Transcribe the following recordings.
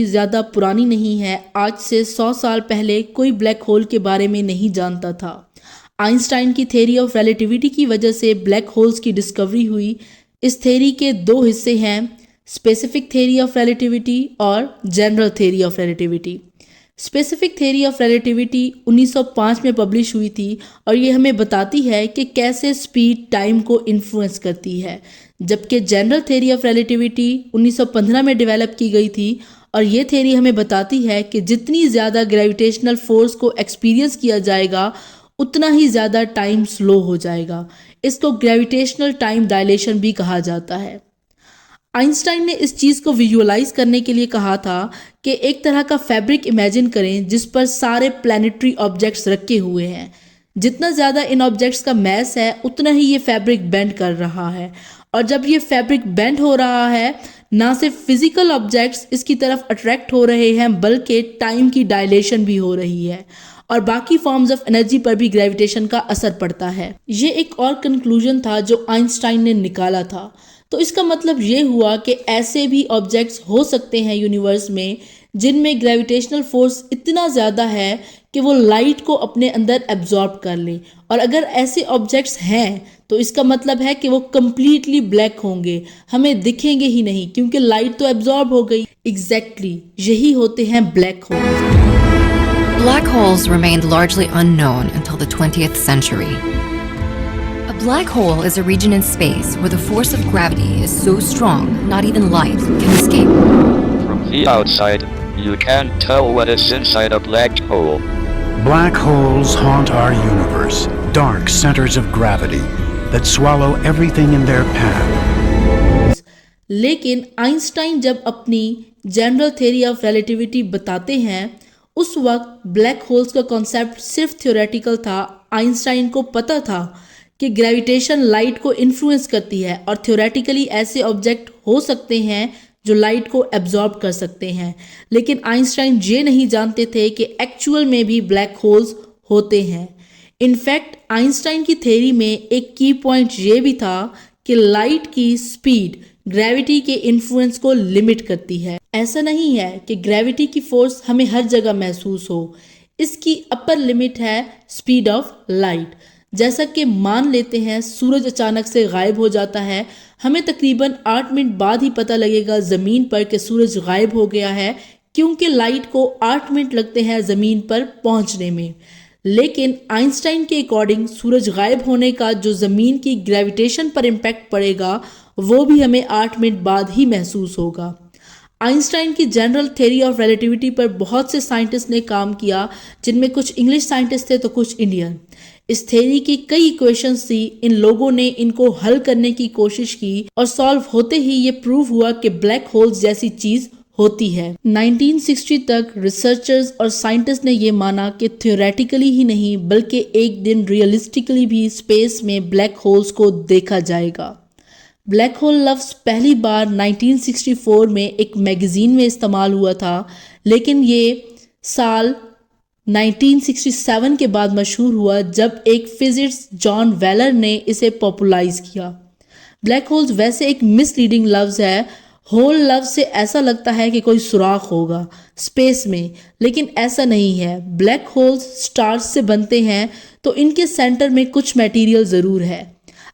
ज़्यादा पुरानी नहीं है। आज से 100 साल पहले कोई ब्लैक होल के बारे में नहीं जानता था। आइंस्टाइन की थ्योरी ऑफ रिलेटिविटी की वजह से ब्लैक होल्स की डिस्कवरी हुई। इस थ्योरी के दो हिस्से हैं, स्पेसिफिक थ्योरी ऑफ रिलेटिविटी और general theory of relativity. Specific theory of relativity 1905 में पब्लिश हुई थी और ये हमें बताती है कि कैसे स्पीड टाइम को इन्फ्लुएंस करती है, जबकि जनरल थ्योरी ऑफ रिलेटिविटी 1915 में डेवलप की गई थी और ये थ्योरी हमें बताती है कि जितनी ज़्यादा ग्रेविटेशनल फोर्स को एक्सपीरियंस किया जाएगा उतना ही ज़्यादा टाइम स्लो हो जाएगा। इसको ग्रेविटेशनल टाइम डायलेशन भी कहा जाता है। आइंस्टाइन ने इस चीज़ को विजुअलाइज करने के लिए कहा था कि एक तरह का फैब्रिक इमेजिन करें जिस पर सारे प्लैनेटरी ऑब्जेक्ट्स रखे हुए हैं। जितना ज़्यादा इन ऑब्जेक्ट्स का मैस है उतना ही ये फैब्रिक बेंड कर रहा है, और जब ये फैब्रिक बेंड हो रहा है ना सिर्फ फिजिकल ऑब्जेक्ट्स इसकी तरफ अट्रैक्ट हो रहे हैं बल्कि टाइम की डायलेशन भी हो रही है और बाकी फॉर्म्स ऑफ एनर्जी पर भी ग्रेविटेशन का असर पड़ता है। ये एक और कंक्लूजन था जो आइंस्टाइन ने निकाला था। तो इसका मतलब ये हुआ कि ऐसे भी ऑब्जेक्ट्स हो सकते हैं यूनिवर्स में जिनमें ग्रेविटेशनल फोर्स इतना ज़्यादा है कि वो लाइट को अपने अंदर एब्जॉर्ब कर ले, और अगर ऐसे ऑब्जेक्ट्स हैं तो इसका मतलब है कि वो कम्प्लीटली ब्लैक होंगे, हमें दिखेंगे ही नहीं क्योंकि लाइट तो एब्जॉर्ब हो गई। एग्जैक्टली यही होते हैं black holes. Black holes remained largely unknown until the 20th century. A black hole is a region in space where the force of gravity is so strong not even light can escape. From the outside, you can't tell what is inside a black hole. Black holes haunt our universe, dark centers of gravity that swallow everything in their path. लेकिन Einstein जब अपनी general theory of relativity बताते हैं उस वक्त black holes का concept सिर्फ theoretical था। आइंस्टाइन को पता था कि ग्रेविटेशन लाइट को इन्फ्लुएंस करती है और थ्योरेटिकली ऐसे ऑब्जेक्ट हो सकते हैं जो लाइट को एब्जॉर्ब कर सकते हैं, लेकिन आइंस्टाइन ये नहीं जानते थे कि एक्चुअल में भी ब्लैक होल्स होते हैं। इनफैक्ट आइंस्टाइन की थ्योरी में एक की पॉइंट ये भी था कि लाइट की स्पीड ग्रेविटी के इन्फ्लुएंस को लिमिट करती है। ऐसा नहीं है कि ग्रेविटी की फोर्स हमें हर जगह महसूस हो, इसकी अपर लिमिट है स्पीड ऑफ लाइट। जैसा कि मान लेते हैं सूरज अचानक से गायब हो जाता है, हमें तकरीबन 8 मिनट बाद ही पता लगेगा ज़मीन पर कि सूरज गायब हो गया है, क्योंकि लाइट को 8 मिनट लगते हैं ज़मीन पर पहुंचने में। लेकिन आइंस्टाइन के अकॉर्डिंग सूरज गायब होने का जो ज़मीन की ग्रेविटेशन पर इम्पैक्ट पड़ेगा वो भी हमें 8 मिनट बाद ही महसूस होगा। आइंस्टाइन की जनरल थ्योरी ऑफ रिलेटिविटी पर बहुत से साइंटिस्ट ने काम किया, जिनमें कुछ इंग्लिश साइंटिस्ट थे तो कुछ इंडियन। इस थ्योरी की कई इक्वेशंस थी, इन लोगों ने इनको हल करने की कोशिश की और सॉल्व होते ही ये प्रूव हुआ कि ब्लैक होल्स जैसी चीज होती है। 1960 तक रिसर्चर्स और साइंटिस्ट ने ये माना कि थ्योरेटिकली ही नहीं बल्कि एक दिन रियलिस्टिकली भी स्पेस में ब्लैक होल्स को देखा जाएगा। ब्लैक होल लफ्ज़ पहली बार 1964 में एक मैगज़ीन में इस्तेमाल हुआ था, लेकिन ये साल 1967 के बाद मशहूर हुआ जब एक फिजिसिस्ट जॉन वेलर ने इसे पॉपुलराइज किया। ब्लैक होल्स वैसे एक मिसलीडिंग लफ्ज़ है। होल लफ्ज़ से ऐसा लगता है कि कोई सुराख होगा स्पेस में, लेकिन ऐसा नहीं है। ब्लैक होल्स स्टार्स से बनते हैं तो इनके सेंटर में कुछ मटेरियल ज़रूर है।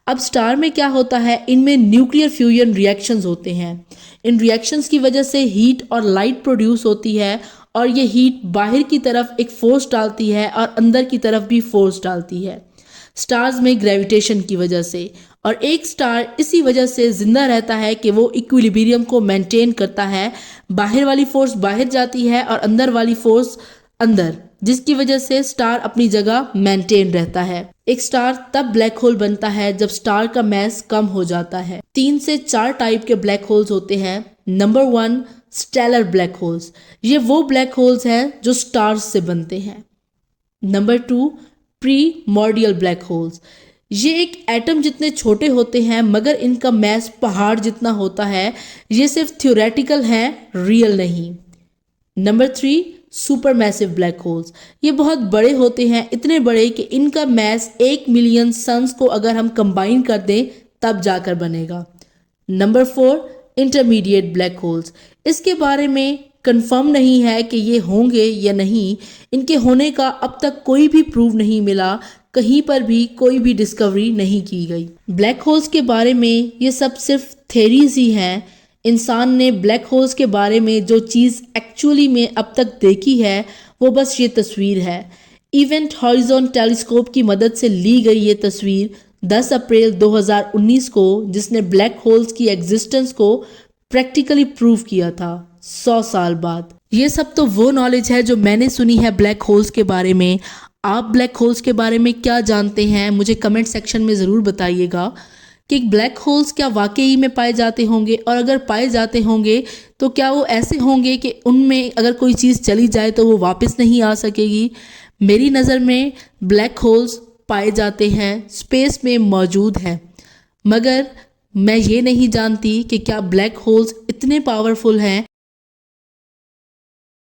अब स्टार में क्या होता है, इनमें न्यूक्लियर फ्यूजन रिएक्शंस होते हैं। इन रिएक्शंस की वजह से हीट और लाइट प्रोड्यूस होती है और ये हीट बाहर की तरफ एक फोर्स डालती है और अंदर की तरफ भी फोर्स डालती है स्टार्स में ग्रेविटेशन की वजह से। और एक स्टार इसी वजह से जिंदा रहता है कि वो इक्विलिब्रियम को मेंटेन करता है। बाहर वाली फोर्स बाहर जाती है और अंदर वाली फोर्स अंदर, जिसकी वजह से स्टार अपनी जगह मेंटेन रहता है। एक स्टार तब ब्लैक होल बनता है जब स्टार का मैस कम हो जाता है। 3 से 4 टाइप के ब्लैक होल्स होते हैं। नंबर 1 स्टेलर ब्लैक होल्स, ये वो ब्लैक होल्स हैं जो स्टार्स से बनते हैं। नंबर 2 प्रीमॉर्डियल ब्लैक होल्स, ये एक एटम जितने छोटे होते हैं मगर इनका मैस पहाड़ जितना होता है। ये सिर्फ थ्योरेटिकल हैं, रियल नहीं। Number 3 super massive black holes, ये बहुत बड़े होते हैं, इतने बड़े कि इनका मैस 1 मिलियन सन्स को अगर हम कंबाइन कर दें तब जाकर बनेगा। नंबर 4 इंटरमीडिएट ब्लैक होल्स, इसके बारे में कंफर्म नहीं है कि ये होंगे या नहीं। इनके होने का अब तक कोई भी प्रूफ नहीं मिला, कहीं पर भी कोई भी डिस्कवरी नहीं की गई। ब्लैक होल्स के बारे में ये सब सिर्फ थेरीज ही हैं। इंसान ने ब्लैक होल्स के बारे में जो चीज़ एक्चुअली में अब तक देखी है वो बस ये तस्वीर है। इवेंट हॉरिजॉन टेलीस्कोप की मदद से ली गई ये तस्वीर 10 अप्रैल 2019 को, जिसने ब्लैक होल्स की एग्जिस्टेंस को प्रैक्टिकली प्रूव किया था 100 साल बाद। ये सब तो वो नॉलेज है जो मैंने सुनी है ब्लैक होल्स के बारे में। आप ब्लैक होल्स के बारे में क्या जानते हैं मुझे कमेंट सेक्शन में ज़रूर बताइएगा कि ब्लैक होल्स क्या वाकई में पाए जाते होंगे, और अगर पाए जाते होंगे तो क्या वो ऐसे होंगे कि उनमें अगर कोई चीज़ चली जाए तो वो वापस नहीं आ सकेगी। मेरी नज़र में ब्लैक होल्स पाए जाते हैं, स्पेस में मौजूद हैं, मगर मैं ये नहीं जानती कि क्या ब्लैक होल्स इतने पावरफुल हैं